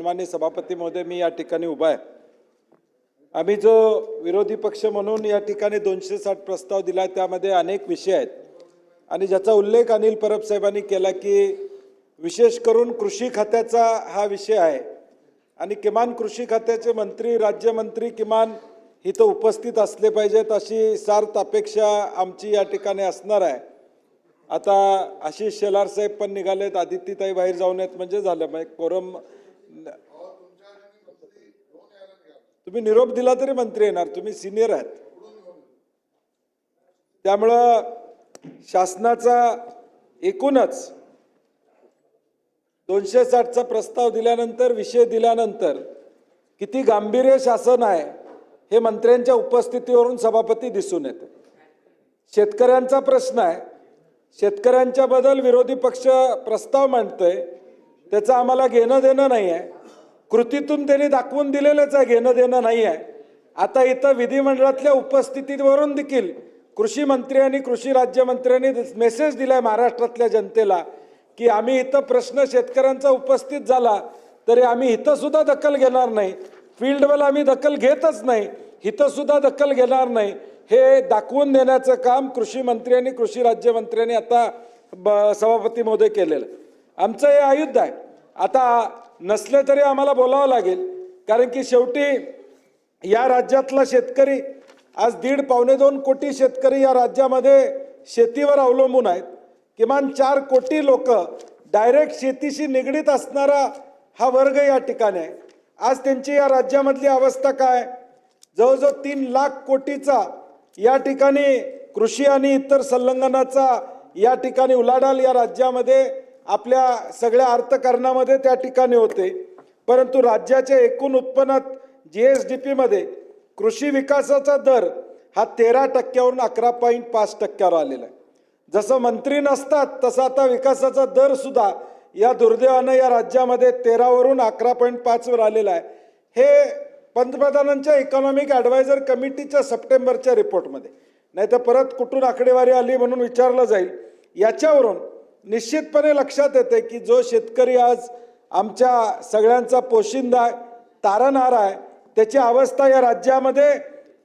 माननीय सभापती महोदय, मी या ठिकाणी उभा आहे। आम्ही जो विरोधी पक्ष म्हणून या ठिकाणी 260 प्रस्ताव दिला, त्यामध्ये अनेक विषय आहेत आणि ज्याचा उल्लेख अनिल परब साहेबांनी केला की विशेष करून कृषी खात्याचा हा विषय आहे आणि किमान कृषी खात्याचे मंत्री, राज्यमंत्री किमान इथं उपस्थित असले पाहिजेत अशी सार्थ अपेक्षा आमची या ठिकाणी असणार आहे। आता आशिष शेलार साहेब पण निघालेत, आदित्यताई बाहेर जाऊन आहेत, म्हणजे झालं मग कोरम। तुम्ही निरोप दिला तरी मंत्री येणार, तुम्ही सिनियर आहात। त्यामुळं शासनाचा एकूणच 260 चा प्रस्ताव दिल्यानंतर, विषय दिल्यानंतर किती गांभीर्य शासन आहे हे मंत्र्यांच्या उपस्थितीवरून सभापती दिसून येते। शेतकऱ्यांचा प्रश्न आहे, शेतकऱ्यांच्या बद्दल विरोधी पक्ष प्रस्ताव मांडतोय, त्याचं आम्हाला घेणं देणं नाही आहे। कृतीतून त्यांनी दाखवून दिलेलंच आहे, घेणं देणं नाही आहे। आता इथं विधिमंडळातल्या उपस्थितीवरून देखील कृषी मंत्री आणि कृषी राज्यमंत्र्यांनी मेसेज दिलाय महाराष्ट्रातल्या जनतेला की आम्ही इथं प्रश्न शेतकऱ्यांचा उपस्थित झाला तरी आम्ही इथं सुद्धा दखल घेणार नाही, फील्डवर आम्ही दखल घेतच नाही, इथं सुद्धा दखल घेणार नाही, हे दाखवून देण्याचं काम कृषी मंत्री आणि कृषी राज्यमंत्र्यांनी आता सभापती महोदय केलेलं। आमचं हे आयुध आहे। आता नसले तरी आम्हाला बोलावं लागेल, कारण की शेवटी या राज्यातला शेतकरी आज 1.5-2 कोटी शेतकरी या राज्यामध्ये शेतीवर अवलंबून आहेत। किमान 4 कोटी लोक डायरेक्ट शेतीशी निगडीत असणारा हा वर्ग या ठिकाणी आहे। आज त्यांची या राज्यामधली अवस्था काय? जवळजवळ 3 लाख कोटीचा या ठिकाणी कृषी आणि इतर संलग्नाचा या ठिकाणी उलाढाल या राज्यामध्ये आपल्या सगळ्या अर्थकारणामध्ये त्या ठिकाणी होते, परंतु राज्याच्या एकूण उत्पन्नात GSDP मध्ये कृषी विकासाचा दर हा 13% 11.5% आलेला आहे। जसं मंत्री नसतात तसं आता विकासाचा दर सुद्धा या दुर्दैवाने या राज्यामध्ये 13 11.5 वर आलेला आहे। हे पंतप्रधानांच्या इकॉनॉमिक ॲडवायझर कमिटीच्या सप्टेंबरच्या रिपोर्टमध्ये, नाही तर परत कुठून आकडेवारी आली म्हणून विचारलं जाईल। याच्यावरून निश्चितपणे लक्षात येते की जो शेतकरी आज आमच्या सगळ्यांचा पोशिंदा आहे, तारणहार आहे, त्याची अवस्था या राज्यामध्ये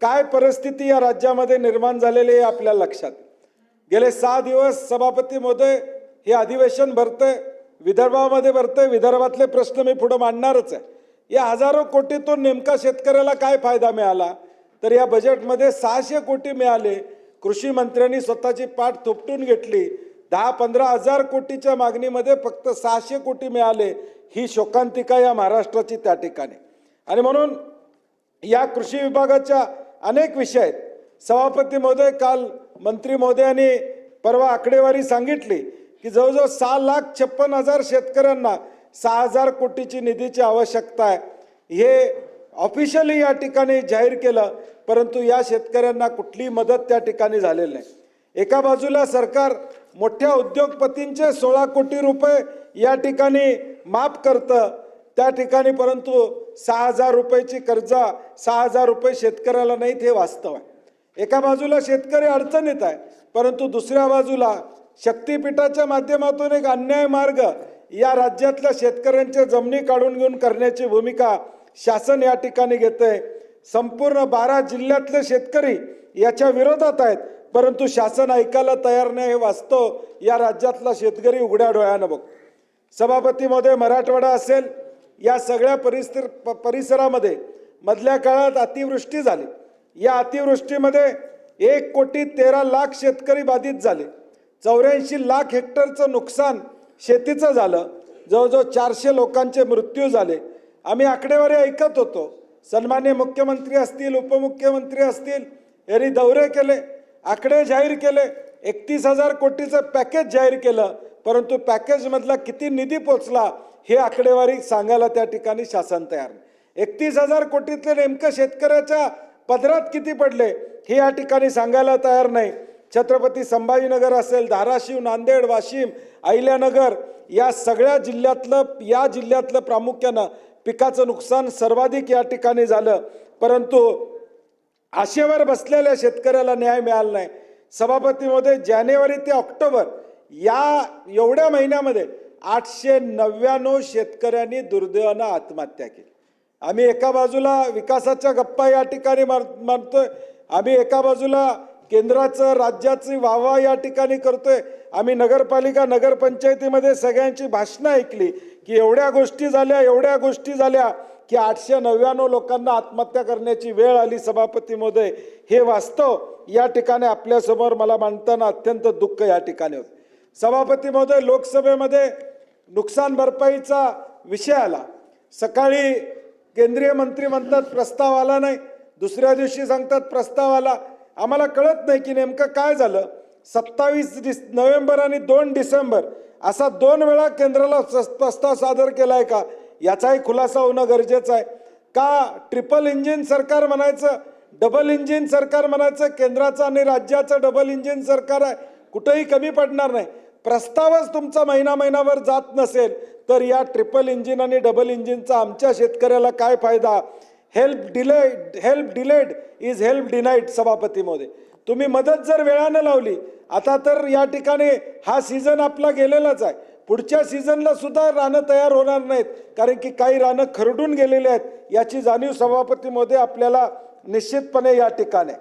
काय परिस्थिती या राज्यामध्ये निर्माण झालेली आहे आपल्याला लक्षात। गेले 6 दिवस सभापती महोदय हे अधिवेशन भरतंय, विदर्भामध्ये भरतंय, विदर्भातले प्रश्न मी पुढे मांडणारच आहे। या हजारो कोटीतून नेमका शेतकऱ्याला काय फायदा मिळाला? तर या बजेटमध्ये 600 कोटी मिळाले। कृषी मंत्र्यांनी स्वतःची पाठ थोपटून घेतली, 10-15 हजार कोटीच्या मागणीमध्ये फक्त 600 कोटी मिळाले। ही शोकांतिका या महाराष्ट्राची त्या ठिकाणी। आणि म्हणून या कृषी विभागाच्या अनेक विषय आहेत। सभापती महोदय, काल मंत्री महोदयांनी परवा आकडेवारी सांगितली की जवळजवळ 6,56,000 शेतकऱ्यांना 6,000 कोटीची निधीची आवश्यकता आहे। हे ऑफिशियली या ठिकाणी जाहीर केलं, परंतु या शेतकऱ्यांना कुठलीही मदत त्या ठिकाणी झालेली नाही। एका बाजूला सरकार मोठ्या उद्योगपतींचे 16 कोटी रुपये या ठिकाणी माफ करतं त्या ठिकाणी, परंतु 6,000 रुपयाची कर्ज 6,000 रुपये शेतकऱ्याला नाहीत, हे वास्तव आहे। एका बाजूला शेतकरी अडचणीत आहे, परंतु दुसऱ्या बाजूला शक्तीपीठाच्या माध्यमातून एक अन्याय मार्ग या राज्यातल्या शेतकऱ्यांच्या जमिनी काढून घेऊन करण्याची भूमिका शासन या ठिकाणी घेतंय। संपूर्ण 12 जिल्ह्यातले शेतकरी याच्या विरोधात आहेत, परंतु शासन ऐकायला तयार नाही, हे वास्तव या राज्यातला शेतकरी उघड्या डोळ्यानं बघतो। सभापती महोदय, मराठवाडा असेल, या सगळ्या परिसरामध्ये मधल्या काळात अतिवृष्टी झाली। या अतिवृष्टीमध्ये 1,13,00,000 शेतकरी बाधित झाले, 84 लाख हेक्टरचं नुकसान शेतीचं झालं, जवळजवळ 400 लोकांचे मृत्यू झाले। आम्ही आकडेवारी ऐकत होतो, सन्माननीय मुख्यमंत्री असतील, उपमुख्यमंत्री असतील, यांनी दौरे केले, आकडे जाहीर केले, 31,000 कोटीचं पॅकेज जाहीर केलं, परंतु पॅकेजमधला किती निधी पोचला हे आकडेवारी सांगायला त्या ठिकाणी शासन तयार नाही। 31,000 कोटीतले नेमकं शेतकऱ्याच्या पदरात किती पडले हे या ठिकाणी सांगायला तयार नाही। छत्रपती संभाजीनगर असेल, धाराशिव, नांदेड, वाशिम, अहिल्यानगर या सगळ्या जिल्ह्यातलं प्रामुख्यानं पिकाचं नुकसान सर्वाधिक या ठिकाणी झालं, परंतु आशेवर बसलेल्या शेतकऱ्याला न्याय मिळाला नाही। सभापती महोदय, जानेवारी ते ऑक्टोबर या एवढ्या महिन्यामध्ये 899 शेतकऱ्यांनी दुर्दैवानं आत्महत्या केली। आम्ही एका बाजूला विकासाच्या गप्पा या ठिकाणी मारतोय, आम्ही एका बाजूला केंद्राचं राज्याची वाहवा या ठिकाणी करतोय, आम्ही नगरपालिका नगरपंचायतीमध्ये सगळ्यांची भाषणं ऐकली की एवढ्या गोष्टी झाल्या की 899 लोकांना आत्महत्या करण्याची वेळ आली। सभापती महोदय, हे वास्तव या ठिकाणी आपल्यासमोर मला मांडताना अत्यंत दुःख या ठिकाणी होतं। सभापती महोदय, लोकसभेमध्ये नुकसान भरपाईचा विषय आला। सकाळी केंद्रीय मंत्री म्हणतात प्रस्ताव आला नाही, दुसऱ्या दिवशी सांगतात प्रस्ताव आला। आम्हाला कळत नाही की नेमकं काय झालं। 27 नोव्हेंबर आणि 2 डिसेंबर असा 2 वेळा केंद्राला प्रस्ताव सादर केलाय का, याचाही खुलासा होणं गरजेचं आहे। का ट्रिपल इंजिन सरकार म्हणायचं, डबल इंजिन सरकार म्हणायचं, केंद्राचं आणि राज्याचं डबल इंजिन सरकार आहे, कुठेही कमी पडणार नाही। प्रस्तावच तुमचा महिनाभर जात नसेल तर या ट्रिपल इंजिन आणि डबल इंजिनचा आमच्या शेतकऱ्याला काय फायदा। Help delayed is help denied. सभापती महोदय, तुम्ही मदत जर वेळानं लावली, आता तर या ठिकाणी हा सीझन आपला गेलेलाच आहे, पुढच्या सीझनला सुद्धा रानं तयार होणार नाहीत, कारण की काही रानं खरडून गेलेले आहेत, याची जाणीव सभापती महोदय आपल्याला निश्चितपणे या ठिकाणी।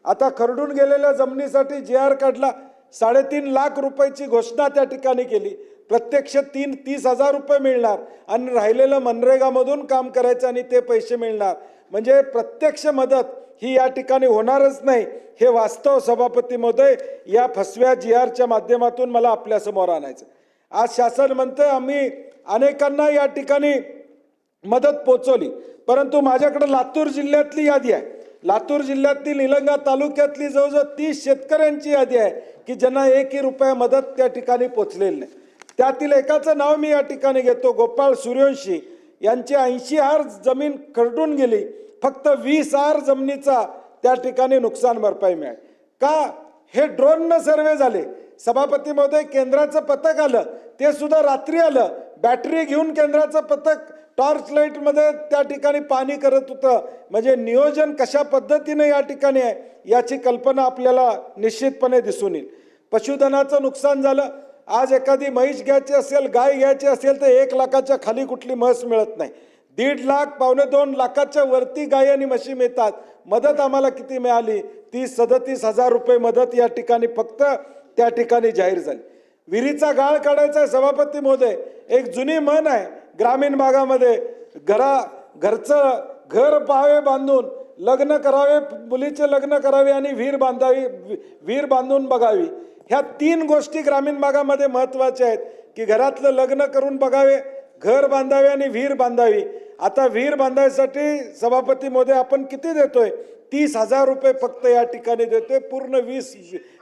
आता खरडून गेलेल्या जमिनीसाठी JR काढला, 3.5 लाख रुपयाची घोषणा त्या ठिकाणी केली, प्रत्यक्ष 30,000 रुपये मिळणार आणि राहिलेलं मनरेगामधून काम करायचं आणि ते पैसे मिळणार, म्हणजे प्रत्यक्ष मदत ही या ठिकाणी होणारच नाही। हे वास्तव सभापती महोदय या फसव्या JRच्या माध्यमातून मला आपल्यासमोर आणायचं। आज शासन म्हणतं आम्ही अनेकांना या ठिकाणी मदत पोचवली, परंतु माझ्याकडे लातूर जिल्ह्यातली यादी आहे। लातूर जिल्ह्यातील निलंगा तालुक्यातली जवळजवळ 30 शेतकऱ्यांची यादी आहे की ज्यांना 1ही रुपया मदत त्या ठिकाणी पोचलेली नाही। त्यातील एकाचं नाव मी या ठिकाणी घेतो, गोपाळ सूर्यवंशी यांची 80 आर जमीन खरडून गेली, फक्त 20 आर जमिनीचा त्या ठिकाणी नुकसान भरपाई मिळाली। का? हे ड्रोननं सर्वे झाले। सभापती महोदय, केंद्राचं पथक आलं, ते सुद्धा रात्री आलं, बॅटरी घेऊन केंद्राचं पथक टॉर्च लाईटमध्ये त्या ठिकाणी पाणी करत होतं, म्हणजे नियोजन कशा पद्धतीने या ठिकाणी आहे याची कल्पना आपल्याला निश्चितपणे दिसून येईल। पशुधनाचं नुकसान झालं, आज एखादी म्हैस घ्यायची असेल, गाय घ्यायची असेल तर 1 लाखाच्या खाली कुठली म्हस मिळत नाही, 1.5 लाख 2.5 लाखाच्या वरती गाय आणि म्हशी मिळतात। मदत आम्हाला किती मिळाली? 37,000 रुपये मदत या ठिकाणी फक्त त्या ठिकाणी जाहीर झाली। विहिरीचा गाळ काढायचा आहे सभापती महोदय, एक जुनी म्हण आहे ग्रामीण भागामध्ये, घरचं घर पाहावे बांधून, लग्न करावे, मुलीचे लग्न करावे आणि विहीर बांधून बघावी। ह्या 3 गोष्टी ग्रामीण भागामध्ये महत्त्वाच्या आहेत की घरातलं लग्न करून बघावे, घर बांधावे आणि विहीर बांधावी। आता विहीर बांधायसाठी सभापती महोदय आपण किती देतोय? 30,000 रुपये फक्त या ठिकाणी देतोय। पूर्ण 20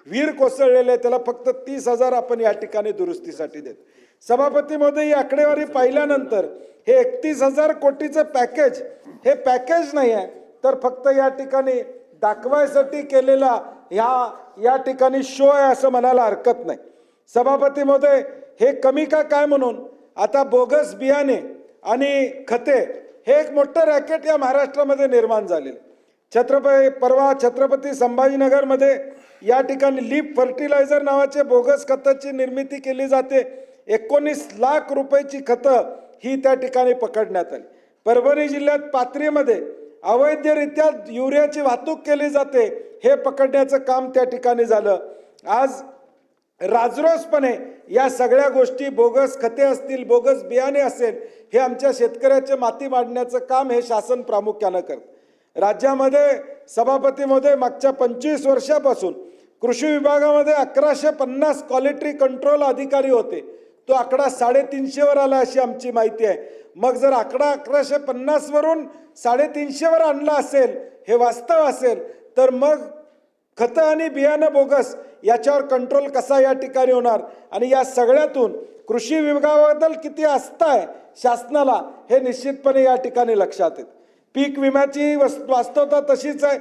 विहीर कोसळलेले, त्याला फक्त 30,000 आपण या ठिकाणी दुरुस्तीसाठी देतो। सभापती महोदय, ही आकडेवारी पाहिल्यानंतर हे 31,000 कोटीचं पॅकेज, हे पॅकेज नाही आहे तर फक्त या ठिकाणी दाखवायसाठी केलेला या ठिकाणी शो आहे असं म्हणायला हरकत नाही। सभापती महोदय, हे कमी का काय म्हणून आता बोगस बियाणे आणि खते हे एक मोठं रॅकेट या महाराष्ट्रामध्ये निर्माण झालेलं। परवा छत्रपती संभाजीनगरमध्ये या ठिकाणी लीप फर्टिलायझर नावाचे बोगस खताची निर्मिती केली जाते, 19 लाख रुपयाची खतं ही त्या ठिकाणी पकडण्यात आली। परभणी जिल्ह्यात पाथरीमध्ये अवैधरित्या युरियाची वाहतूक केली जाते, हे पकडण्याचं काम त्या ठिकाणी झालं। आज राजरोसपणे या सगळ्या गोष्टी, बोगस खते असतील, बोगस बियाणे असेल, हे आमच्या शेतकऱ्याचे माती मांडण्याचं काम हे शासन प्रामुख्यानं करतं। राज्यामध्ये सभापती महोदय मागच्या 25 वर्षापासून कृषी विभागामध्ये 1150 क्वालिटी कंट्रोल अधिकारी होते, तो आकडा 350 वर आला अशी आमची माहिती आहे। मग जर आकडा 1150 वरून 350 वर आणला असेल, हे वास्तव असेल, तर मग खतं आणि बियाणं बोगस याच्यावर कंट्रोल कसा या ठिकाणी होणार? आणि या सगळ्यातून कृषी विभागाबद्दल किती आस्था आहे शासनाला हे निश्चितपणे या ठिकाणी लक्षात येतं। पीक विम्याची वास्तवता तशीच आहे।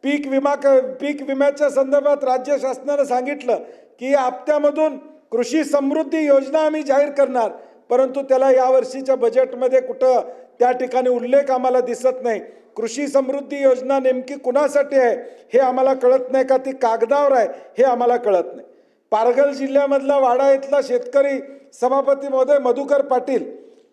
पीक विम्याच्या संदर्भात राज्य शासनानं सांगितलं की या हप्त्यामधून कृषी समृद्धी योजना आम्ही जाहीर करणार, परंतु त्याला यावर्षीच्या बजेटमध्ये कुठं त्या ठिकाणी उल्लेख आम्हाला दिसत नाही। कृषी समृद्धी योजना नेमकी कुणासाठी आहे हे आम्हाला कळत नाही का ती कागदावर आहे हे आम्हाला कळत नाही। पारघर जिल्ह्यामधला वाडा इथला शेतकरी सभापती महोदय मधुकर पाटील,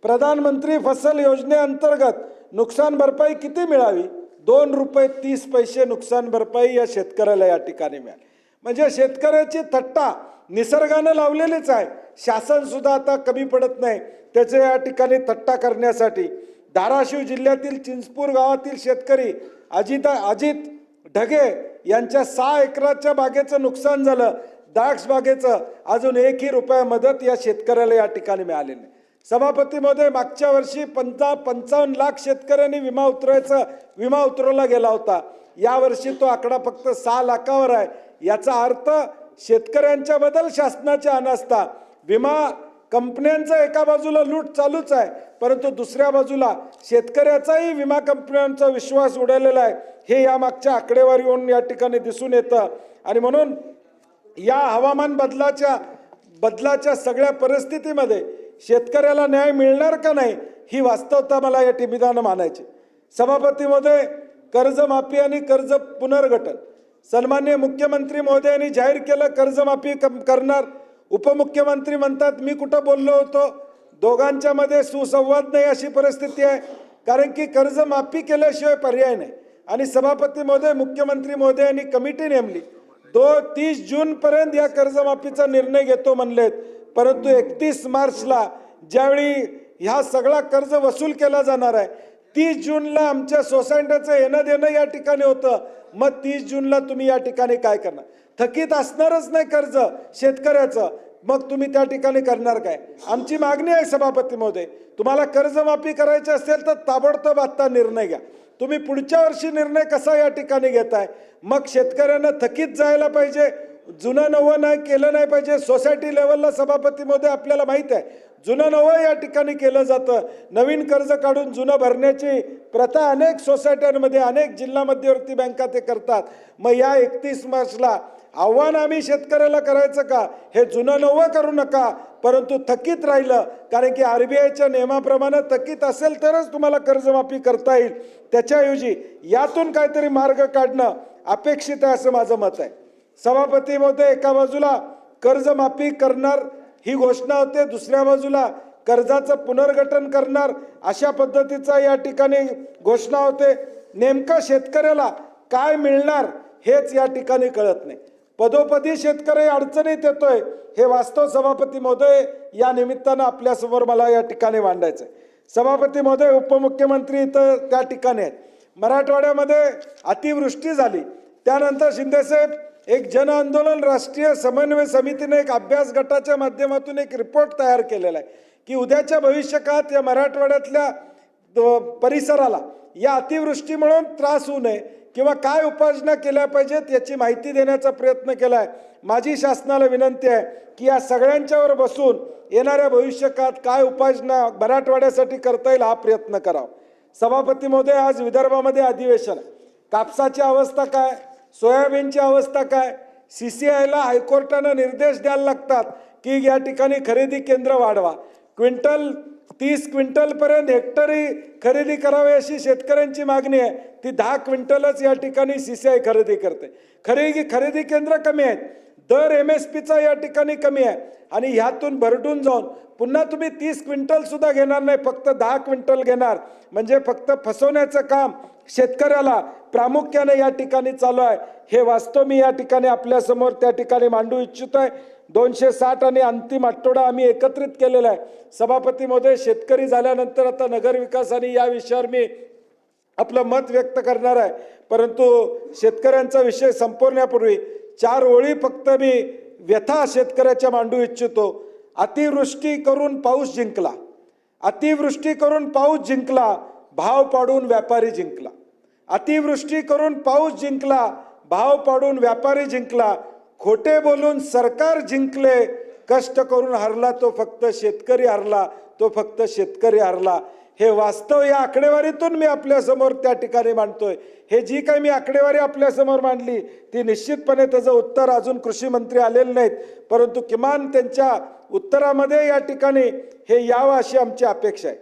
प्रधानमंत्री फसल योजनेअंतर्गत नुकसान भरपाई किती मिळावी? 2 रुपये 30 पैसे नुकसान भरपाई या शेतकऱ्याला या ठिकाणी मिळाली. म्हणजे शेतकऱ्याची थट्टा निसर्गानं लावलेलीच आहे. शासन सुद्धा आता कमी पडत नाही त्याचे या ठिकाणी थट्टा करण्यासाठी. धाराशिव जिल्ह्यातील चिंचपूर गावातील शेतकरी अजित ढगे यांच्या 6 एकराच्या बागेचं नुकसान झालं. द्राक्ष बागेचं अजून 1ही रुपया मदत या शेतकऱ्याला या ठिकाणी मिळाली नाही. सभापती महोदय, मागच्या वर्षी 55 लाख शेतकऱ्यांनी विमा उतरवला गेला होता. यावर्षी तो आकडा फक्त 6 लाखावर आहे. याचा अर्थ शेतकऱ्यांच्या बद्दल शासनाची अनास्था, विमा कंपन्यांचा एका बाजूला लूट चालूच आहे, परंतु दुसऱ्या बाजूला शेतकऱ्याचाही विमा कंपन्यांचा विश्वास उडालेला आहे. हे या मागच्या आकडेवारीवरून या ठिकाणी दिसून येतं. आणि म्हणून या हवामान बदलाच्या सगळ्या परिस्थितीमध्ये शेतकऱ्याला न्याय मिळणार का नाही ही वास्तवता मला या ठिकाणी मानायची. सभापती महोदय, कर्जमाफी आणि कर्ज पुनर्गठन सन्माननीय मुख्यमंत्री महोदयांनी जाहीर केलं कर्जमाफी करणार. उपमुख्यमंत्री म्हणतात मी कुठं बोललो होतो? दोघांच्या मध्ये सुसंवाद नाही अशी परिस्थिती आहे, कारण की कर्जमाफी केल्याशिवाय पर्याय नाही. आणि सभापती महोदय, मुख्यमंत्री महोदयांनी कमिटी नेमली. 30 जून पर्यंत या कर्जमाफीचा निर्णय घेतो म्हणलेत, परंतु 31 मार्चला ज्यावेळी ह्या सगळा कर्ज वसूल केला जाणार आहे, 30 जूनला आमच्या सोसायट्याचं येणं देणं या ठिकाणी होतं. मग 30 जूनला तुम्ही या ठिकाणी काय करणार? थकीत असणारच नाही कर्ज शेतकऱ्याचं, मग तुम्ही त्या ठिकाणी करणार काय? आमची मागणी आहे सभापती महोदय, तुम्हाला कर्जमाफी करायची असेल तर ताबडतोब आता निर्णय घ्या. तुम्ही पुढच्या वर्षी निर्णय कसा या ठिकाणी घेताय? मग शेतकऱ्यांना थकीत जायला पाहिजे, जुनं नवं नाही केलं नाही पाहिजे. सोसायटी लेवलला सभापती महोदय आपल्याला माहित आहे, जुनं नवं या ठिकाणी केलं जातं. नवीन कर्ज काढून जुनं भरण्याची प्रथा अनेक सोसायट्यांमध्ये, अनेक जिल्हा मध्यवर्ती बँका ते करतात. मग या 31 मार्चला आव्हान आम्ही शेतकऱ्याला करायचं का? हे जुनं नवं करू नका, परंतु थकीत राहिलं, कारण की RBIच्या नियमाप्रमाणे थकीत असेल तरच तुम्हाला कर्जमाफी करता येईल. त्याच्याऐवजी यातून काहीतरी मार्ग काढणं अपेक्षित आहे असं माझं मत आहे. सभापती महोदय, एका बाजूला कर्जमाफी करणार ही घोषणा होते, दुसऱ्या बाजूला कर्जाचं पुनर्गठन करणार अशा पद्धतीचा या ठिकाणी घोषणा होते. नेमकं शेतकऱ्याला काय मिळणार हेच या ठिकाणी कळत नाही. पदोपदी शेतकरी अडचणीत येतोय, हे वास्तव सभापती महोदय या निमित्तानं आपल्यासमोर मला या ठिकाणी मांडायचं आहे. सभापती महोदय, उपमुख्यमंत्री इथं त्या ठिकाणी आहेत. मराठवाड्यामध्ये अतिवृष्टी झाली, त्यानंतर शिंदेसाहेब एक जन आंदोलन राष्ट्रीय समन्वय समितीने एक अभ्यास गटाच्या माध्यमातून एक रिपोर्ट तयार केलेला आहे की उद्याच्या भविष्यकाळात या मराठवाड्यातल्या परिसराला या अतिवृष्टीमुळे त्रास होऊ नये किंवा काय उपाययोजना केल्या पाहिजेत याची माहिती देण्याचा प्रयत्न केला आहे. माझी शासनाला विनंती आहे की या सगळ्यांच्यावर बसून येणाऱ्या भविष्यकाळात काय उपाययोजना मराठवाड्यासाठी करता येईल हा प्रयत्न करावा. सभापती महोदय, आज विदर्भामध्ये अधिवेशन आहे. कापसाची अवस्था काय, सोयाबीनची अवस्था काय? CCIला हायकोर्टानं निर्देश द्यायला लागतात की या ठिकाणी खरेदी केंद्र वाढवा. 30 क्विंटलपर्यंत हेक्टरी खरेदी करावी अशी शेतकऱ्यांची मागणी आहे. ती 10 क्विंटलच या ठिकाणी CCI खरेदी करते. खरेदी केंद्र कमी आहेत, दर MSPचा या ठिकाणी कमी आहे आणि ह्यातून भरडून जाऊन पुन्हा तुम्ही 30 क्विंटल सुद्धा घेणार नाही, फक्त 10 क्विंटल घेणार. म्हणजे फक्त फसवण्याचं काम शेतकऱ्याला प्रामुख्याने या ठिकाणी चालू आहे. हे वास्तव मी या ठिकाणी आपल्यासमोर त्या ठिकाणी मांडू इच्छित आहे. 260 आणि अंतिम आठवडा आम्ही एकत्रित केलेला आहे. सभापती महोदय, शेतकरी झाल्यानंतर आता नगरविकास आणि या विषयावर मी आपलं मत व्यक्त करणार आहे, परंतु शेतकऱ्यांचा विषय संपवण्यापूर्वी 4 ओळी फक्त मी व्यथा शेतकऱ्याच्या मांडू इच्छितो. अतिवृष्टी करून पाऊस जिंकला, अतिवृष्टी करून पाऊस जिंकला, भाव पाडून व्यापारी जिंकला. अतिवृष्टी करून पाऊस जिंकला, भाव पाडून व्यापारी जिंकला. खोटे बोलून सरकार जिंकले, कष्ट करून हरला तो फक्त शेतकरी हरला, तो फक्त शेतकरी हरला. हे वास्तव या आकडेवारीतून मी आपल्यासमोर त्या ठिकाणी मांडतोय. हे जी काही मी आकडेवारी आपल्यासमोर मांडली ती निश्चितपणे त्याचं उत्तर अजून कृषी मंत्री आलेले नाहीत, परंतु किमान त्यांच्या उत्तरामध्ये या ठिकाणी हे यावं अशी आमची अपेक्षा आहे.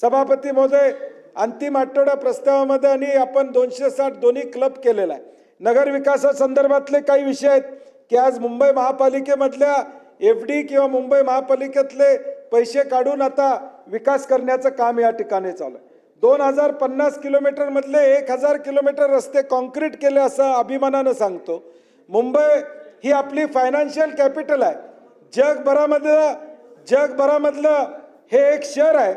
सभापती महोदय, अंतिम आठवडा प्रस्तावामध्ये आणि आपण 260 दोन्ही क्लब केलेला आहे. नगर विकासासंदर्भातले काही विषय आहेत की आज मुंबई महापालिकेमधल्या FD किंवा मुंबई महापालिकेतले पैसे काढून आता विकास करण्याचं काम या ठिकाणी चालू आहे. 2050 किलोमीटर मधले 1000 किलोमीटर रस्ते कॉन्क्रीट केले असं अभिमानानं सांगतो. मुंबई ही आपली फायनान्शियल कॅपिटल आहे. जगभरामधलं हे एक शहर आहे.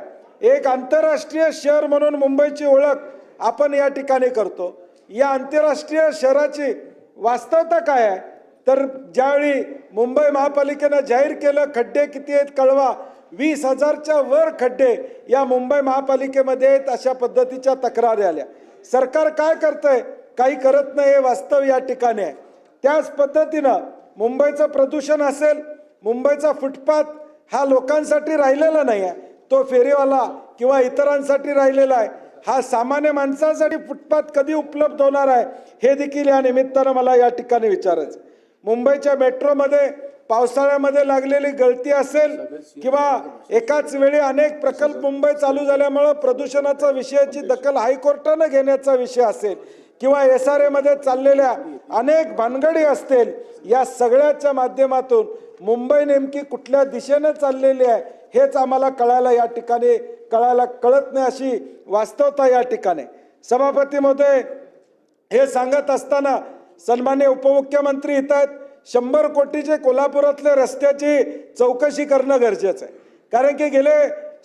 एक आंतरराष्ट्रीय शहर म्हणून मुंबईची ओळख आपण या ठिकाणी करतो. या आंतरराष्ट्रीय शहराची वास्तवता काय आहे तर ज्यावेळी मुंबई महापालिकेनं जाहीर केलं खड्डे किती आहेत कळवा, 20,000च्या वर खड्डे या मुंबई महापालिकेमध्ये आहेत अशा पद्धतीच्या तक्रारी आल्या. सरकार काय करतंय, काही करत नाही, हे वास्तव या ठिकाणी आहे. त्याच पद्धतीनं मुंबईचं प्रदूषण असेल, मुंबईचा फुटपाथ हा लोकांसाठी राहिलेला नाही आहे, तो फेरीवाला किंवा इतरांसाठी राहिलेला आहे. हा सामान्य माणसासाठी फुटपाथ कधी उपलब्ध होणार आहे हे देखील या निमित्तानं मला या ठिकाणी विचारायचं. मुंबईच्या मेट्रोमध्ये पावसाळ्यामध्ये लागलेली गळती असेल किंवा एकाच वेळी अनेक प्रकल्प मुंबई चालू झाल्यामुळं प्रदूषणाचा विषयाची दखल हायकोर्टानं घेण्याचा विषय असेल किंवा SRA मध्ये चाललेल्या अनेक भानगडी असतील, या सगळ्याच्या माध्यमातून मुंबई नेमकी कुठल्या दिशेने चाललेली आहे हेच आम्हाला कळायला कळत नाही अशी वास्तवता या ठिकाणी. सभापती महोदय, हे सांगत असताना सन्माननीय उपमुख्यमंत्री इथं आहेत. 100 कोटीचे कोल्हापुरातल्या रस्त्याची चौकशी करणं गरजेचं आहे. कारण की गेले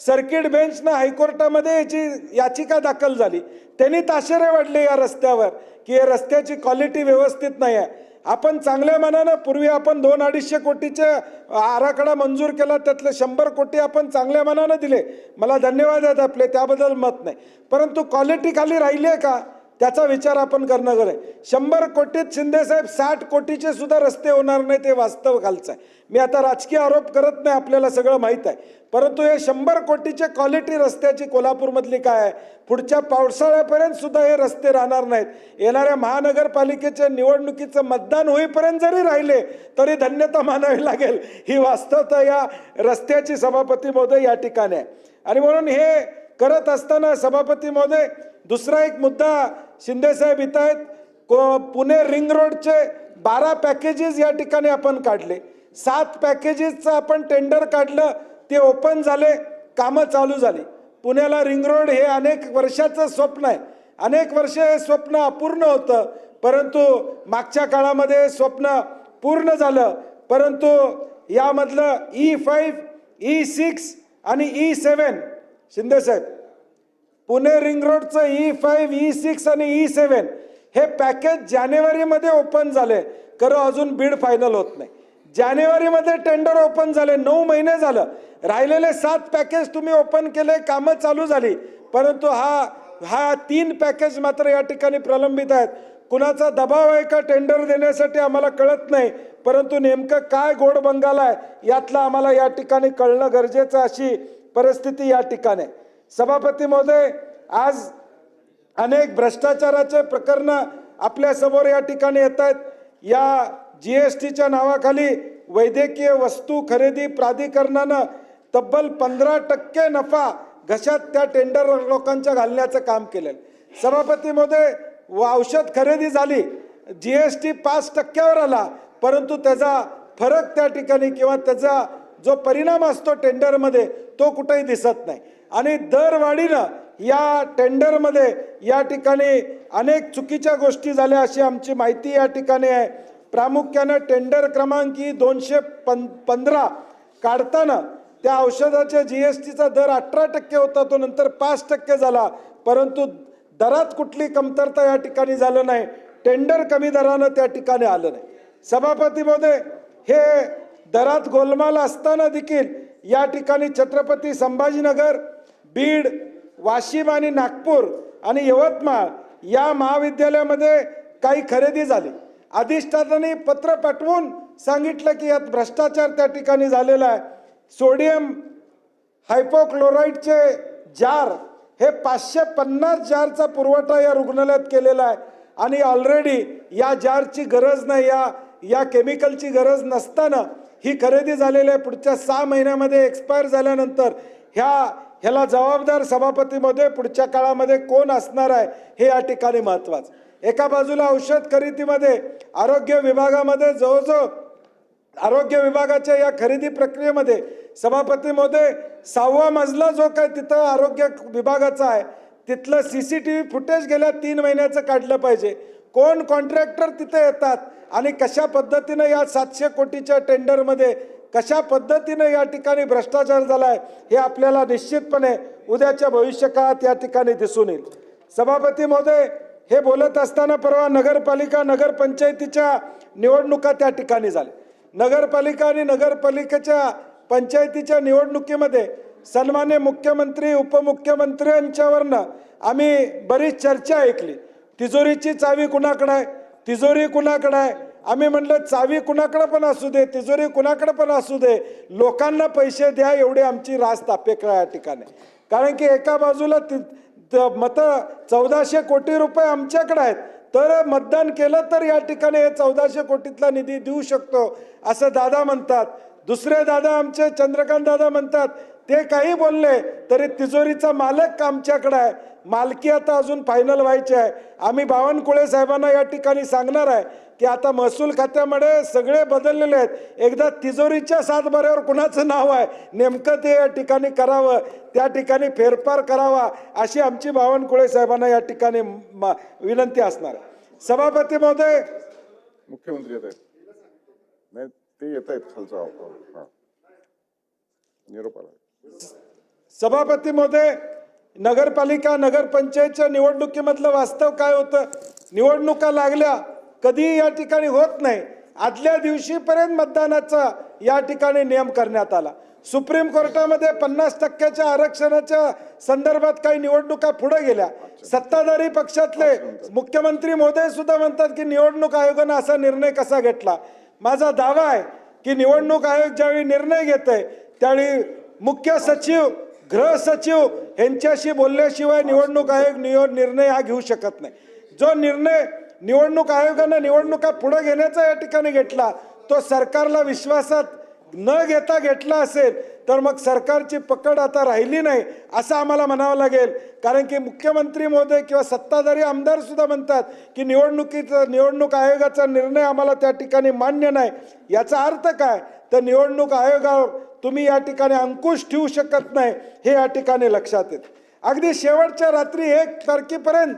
सर्किट बेंचनं हायकोर्टामध्ये याची याचिका दाखल झाली. त्यांनी ताशेरे वाढले या रस्त्यावर की या रस्त्याची क्वालिटी व्यवस्थित नाही आहे. आपण चांगल्या मनानं पूर्वी आपण 200-250 कोटीचे आराखडा मंजूर केला, त्यातले 100 कोटी आपण चांगल्या मनानं दिले, मला धन्यवाद आहेत आपले, त्याबद्दल मत नाही. परंतु क्वालिटी खाली राहिली आहे का त्याचा विचार आपण करणं गरज आहे. 100 कोटीत शिंदेसाहेब 60 कोटीचे सुद्धा रस्ते होणार नाही, ते वास्तव खालचं आहे. मी आता राजकीय आरोप करत नाही, आपल्याला सगळं माहीत आहे. परंतु हे 100 कोटीचे क्वालिटी रस्त्याची कोल्हापूरमधली काय आहे, पुढच्या पावसाळ्यापर्यंत सुद्धा हे रस्ते राहणार नाहीत. येणाऱ्या महानगरपालिकेच्या निवडणुकीचं मतदान होईपर्यंत जरी राहिले तरी धन्यता मानावी लागेल, ही वास्तवता या रस्त्याची सभापती महोदय या ठिकाणी आहे. आणि म्हणून हे करत असताना सभापती महोदय दुसरा एक मुद्दा, शिंदेसाहेब इथं आहेत, पुणे रिंग रोडचे 12 पॅकेजेस या ठिकाणी आपण काढले. 7 पॅकेजेसचं आपण टेंडर काढलं, ते ओपन झाले, कामं चालू झाली. पुण्याला रिंग रोड हे अनेक वर्षाचं स्वप्न आहे. अनेक वर्ष हे स्वप्न अपूर्ण होतं, परंतु मागच्या काळामध्ये स्वप्न पूर्ण झालं. परंतु यामधलं E5, E6 आणि E7 शिंदेसाहेब, Pune ring रोडचं E5, E6 आणि E7 हे पॅकेज जानेवारीमध्ये ओपन झाले, खरं अजून बिड फायनल होत नाही. जानेवारीमध्ये टेंडर ओपन झाले, 9 महिने झालं. राहिलेले 7 पॅकेज तुम्ही ओपन केले, कामं चालू झाली, परंतु हा 3 पॅकेज मात्र या ठिकाणी प्रलंबित आहेत. कुणाचा दबाव आहे का टेंडर देण्यासाठी आम्हाला कळत नाही, परंतु नेमकं काय गोड बंगाल आहे यातलं आम्हाला या ठिकाणी कळणं गरजेचं, अशी परिस्थिती या ठिकाणी. सभापती महोदय, आज अनेक भ्रष्टाचाराचे प्रकरणं आपल्यासमोर या ठिकाणी येत आहेत. या GSTच्या नावाखाली वैद्यकीय वस्तू खरेदी प्राधिकरणानं तब्बल 15% नफा घशात त्या टेंडर लोकांच्या घालण्याचं काम केलेलं. सभापती महोदय, औषध खरेदी झाली, GST 5%वर आला, परंतु त्याचा फरक त्या ठिकाणी किंवा त्याचा जो परिणाम असतो टेंडरमध्ये तो कुठेही दिसत नाही. आणि दरवाढीनं या टेंडरमध्ये या ठिकाणी अनेक चुकीच्या गोष्टी झाल्या अशी आमची माहिती या ठिकाणी आहे. प्रामुख्यानं टेंडर क्रमांक 215 काढताना त्या औषधाच्या GSTचा दर 18% होता, तो नंतर 5% झाला, परंतु दरात कुठली कमतरता या ठिकाणी झालं नाही, टेंडर कमी दरानं त्या ठिकाणी आलं नाही. सभापती महोदय, हे दरात गोलमाल असताना देखील या ठिकाणी छत्रपती संभाजीनगर, बीड, वाशिम आणि नागपूर आणि यवतमाळ या महाविद्यालयामध्ये काही खरेदी झाली. अधिष्ठानाने पत्र पाठवून सांगितलं की यात भ्रष्टाचार त्या ठिकाणी झालेला आहे. सोडियम हायपोक्लोराईडचे जार हे 550 जारचा पुरवठा या रुग्णालयात केलेला आहे आणि ऑलरेडी या जारची गरज नाही, या केमिकलची गरज नसताना ही खरेदी झालेली आहे. पुढच्या 6 महिन्यामध्ये एक्सपायर झाल्यानंतर ह्याला जबाबदार सभापती महोदय पुढच्या काळामध्ये कोण असणार आहे हे या ठिकाणी महत्त्वाचं. एका बाजूला औषध खरेदीमध्ये आरोग्य विभागामध्ये जवळजवळ आरोग्य विभागाच्या या खरेदी प्रक्रियेमध्ये सभापती महोदय 6वा मजला जो काय तिथं आरोग्य विभागाचा आहे तिथलं CCTV फुटेज गेल्या 3 महिन्याचं काढलं पाहिजे. कोण कॉन्ट्रॅक्टर तिथे येतात आणि कशा पद्धतीनं या 700 कोटीच्या टेंडरमध्ये कशा पद्धतीनं या ठिकाणी भ्रष्टाचार झाला आहे हे आपल्याला निश्चितपणे उद्याच्या भविष्यकाळात या ठिकाणी दिसून येईल. सभापती महोदय, हे बोलत असताना परवा नगरपालिका नगरपंचायतीच्या निवडणुका त्या ठिकाणी झाल्या. नगरपालिका आणि नगरपालिकेच्या पंचायतीच्या निवडणुकीमध्ये सन्मान्य मुख्यमंत्री उपमुख्यमंत्री यांच्यावरनं आम्ही बरीच चर्चा ऐकली. तिजोरीची चावी कुणाकडे आहे, तिजोरी कुणाकडे आहे. आम्ही म्हटलं चावी कुणाकडे पण असू दे, तिजोरी कुणाकडे पण असू दे, लोकांना पैसे द्या एवढी आमची रास्त अपेक्षा या ठिकाणी. कारण की एका बाजूला मत 1400 कोटी रुपये आमच्याकडे आहेत, तर मतदान केलं तर या ठिकाणी हे 1400 कोटीतला निधी देऊ शकतो असं दादा म्हणतात. दुसरे दादा आमचे चंद्रकांत दादा म्हणतात ते काही बोलले तरी तिजोरीचा मालक आमच्याकडे आहे. मालकी आता अजून फायनल व्हायची आहे. आम्ही बावनकुळे साहेबांना या ठिकाणी सांगणार आहे की आता महसूल खात्यामध्ये सगळे बदललेले आहेत. एकदा तिजोरीच्या सातबाऱ्यावर कुणाचं नाव आहे नेमकं ते या ठिकाणी करावं, त्या ठिकाणी फेरफार करावा अशी आमची बावनकुळे साहेबांना या ठिकाणी विनंती असणार. सभापती महोदय, मुख्यमंत्री येत आहेत. नाही ते येत आहेत खालचा निरोप आला. सभापती महोदय, नगरपालिका नगरपंचायतच्या निवडणुकीमधलं वास्तव काय होतं, निवडणुका लागल्या कधी या ठिकाणी होत नाही, आदल्या दिवशीपर्यंत मतदानाचा या ठिकाणी नियम करण्यात आला. सुप्रीम कोर्टामध्ये 50% आरक्षणाच्या संदर्भात काही निवडणुका पुढे गेल्या. सत्ताधारी पक्षातले मुख्यमंत्री महोदय सुद्धा म्हणतात की निवडणूक आयोगानं असा निर्णय कसा घेतला. माझा दावा आहे की निवडणूक आयोग ज्यावेळी निर्णय घेते त्यावेळी मुख्य सचिव गृह सचिव यांच्याशी बोलल्याशिवाय निवडणूक आयोग निर्णय हा घेऊ शकत नाही. जो निर्णय निवडणूक आयोगाने निवडणुका पुढे घेण्याचा या ठिकाणी घेतला तो सरकारला विश्वासात न घेता घेतला असेल तर मग सरकारची पकड आता राहिली नाही असं आम्हाला म्हणावं लागेल. कारण की मुख्यमंत्री महोदय किंवा सत्ताधारी आमदार सुद्धा म्हणतात की निवडणूक आयोगाचा निर्णय आम्हाला त्या ठिकाणी मान्य नाही. याचा अर्थ काय, तर निवडणूक आयोगावर तुम्ही या ठिकाणी अंकुश ठेवू शकत नाही हे या ठिकाणी लक्षात येतं. अगदी शेवटच्या रात्री 1 तारखेपर्यंत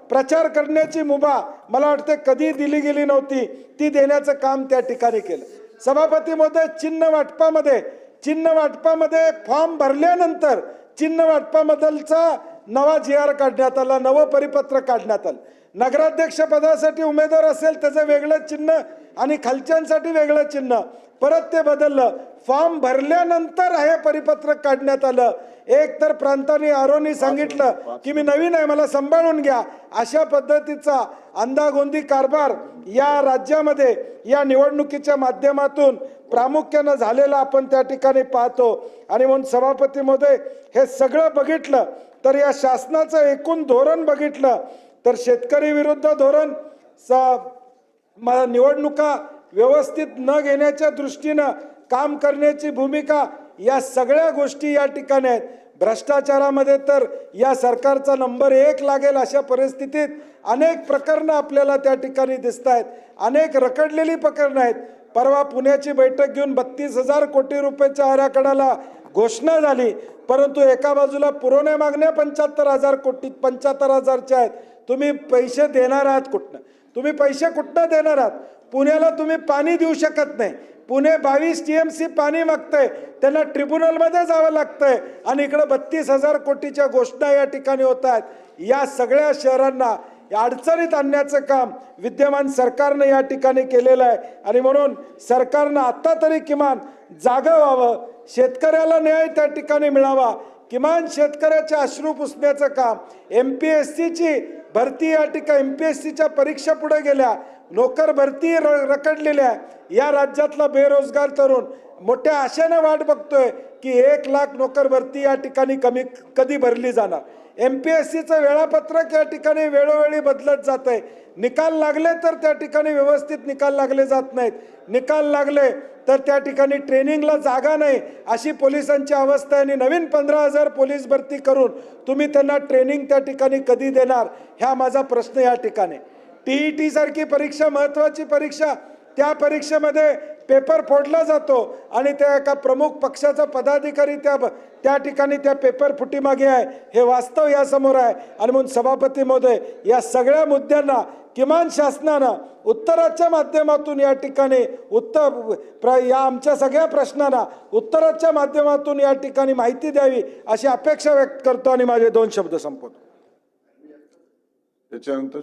प्रचार करण्याची मुभा मला वाटते कधी दिली गेली नव्हती, ती देण्याचं काम त्या ठिकाणी केलं. सभापती महोदय, चिन्ह वाटपामध्ये फॉर्म भरल्यानंतर चिन्ह वाटपाबद्दलचा नवा GR काढण्यात आला, नवं परिपत्र काढण्यात आलं. नगराध्यक्ष पदासाठी उमेदवार असेल त्याचं वेगळं चिन्ह आणि खालच्यांसाठी वेगळं चिन्ह, परत ते बदललं. फॉर्म भरल्यानंतर हे परिपत्रक काढण्यात आलं. एक तर प्रांतांनी आरोनी सांगितलं की मी नवीन आहे मला सांभाळून घ्या, अशा पद्धतीचा अंदागोंदी कारभार या राज्यामध्ये या निवडणुकीच्या माध्यमातून प्रामुख्यानं झालेला आपण त्या ठिकाणी पाहतो. आणि म्हणून सभापती महोदय, हे सगळं बघितलं तर या शासनाचं एकूण धोरण बघितलं तर शेतकरी विरुद्ध धोरण, निवडणुका व्यवस्थित न घेण्याच्या दृष्टीनं काम करण्याची भूमिका, या सगळ्या गोष्टी या ठिकाणी आहेत. भ्रष्टाचारामध्ये तर या सरकारचा नंबर 1 लागेल अशा परिस्थितीत अनेक प्रकरणं आपल्याला त्या ठिकाणी दिसत आहेत, अनेक रखडलेली प्रकरणं आहेत. परवा पुण्याची बैठक घेऊन 32,000 कोटी रुपयाच्या आराखड्याला घोषणा झाली, परंतु एका बाजूला पुरवण्या मागण्या 75,000 कोटी 75,000च्या आहेत. तुम्ही पैसे देणार आहात कुठनं, तुम्ही पैसे कुठनं देणार आहात. पुण्याला तुम्ही पाणी देऊ शकत नाही, पुणे 22 TMC पाणी मागतंय, त्यांना ट्रिब्युनलमध्ये जावं लागतंय आणि इकडे 32,000 कोटीच्या घोषणा या ठिकाणी होत आहेत. या सगळ्या शहरांना अडचणीत आणण्याचं काम विद्यमान सरकारने या ठिकाणी केलेलं आहे. आणि म्हणून सरकारनं आता तरी किमान जागं व्हावं, शेतकऱ्याला न्याय त्या ठिकाणी मिळावा, किमान शेतकऱ्याचे अश्रू पुसण्याचं काम. MPSCची भरती या ठिकाणी MPSCच्या परीक्षा पुढे गेल्या, नोकर भरती रखडलेल्या, या राज्यातला बेरोजगार तरुण मोठ्या आशेने वाट बघतोय की 1 लाख नोकर भरती या ठिकाणी कधी भरली जाणार. MPSCचं वेळापत्रक या ठिकाणी वेळोवेळी बदलत जात आहे. निकाल लागले तर त्या ठिकाणी व्यवस्थित निकाल लागले जात नाहीत, निकाल लागले तर त्या ठिकाणी ट्रेनिंगला जागा नाही अशी पोलिसांची अवस्था आहे. आणि नवीन 15,000 पोलीस भरती करून तुम्ही त्यांना ट्रेनिंग त्या ठिकाणी कधी देणार, ह्या माझा प्रश्न या ठिकाणी. TET सारखी परीक्षा महत्त्वाची परीक्षा, त्या परीक्षेमध्ये पेपर फोडला जातो आणि त्या एका प्रमुख पक्षाचा पदाधिकारी त्या ठिकाणी त्या पेपर फुटीमागे आहे, हे वास्तव यासमोर आहे. आणि म्हणून सभापती महोदय, या सगळ्या मुद्द्यांना किमान शासनानं उत्तराच्या माध्यमातून या ठिकाणी या आमच्या सगळ्या प्रश्नांना उत्तराच्या माध्यमातून या ठिकाणी माहिती द्यावी अशी अपेक्षा व्यक्त करतो आणि माझे 2 शब्द संपवतो. त्याच्यानंतर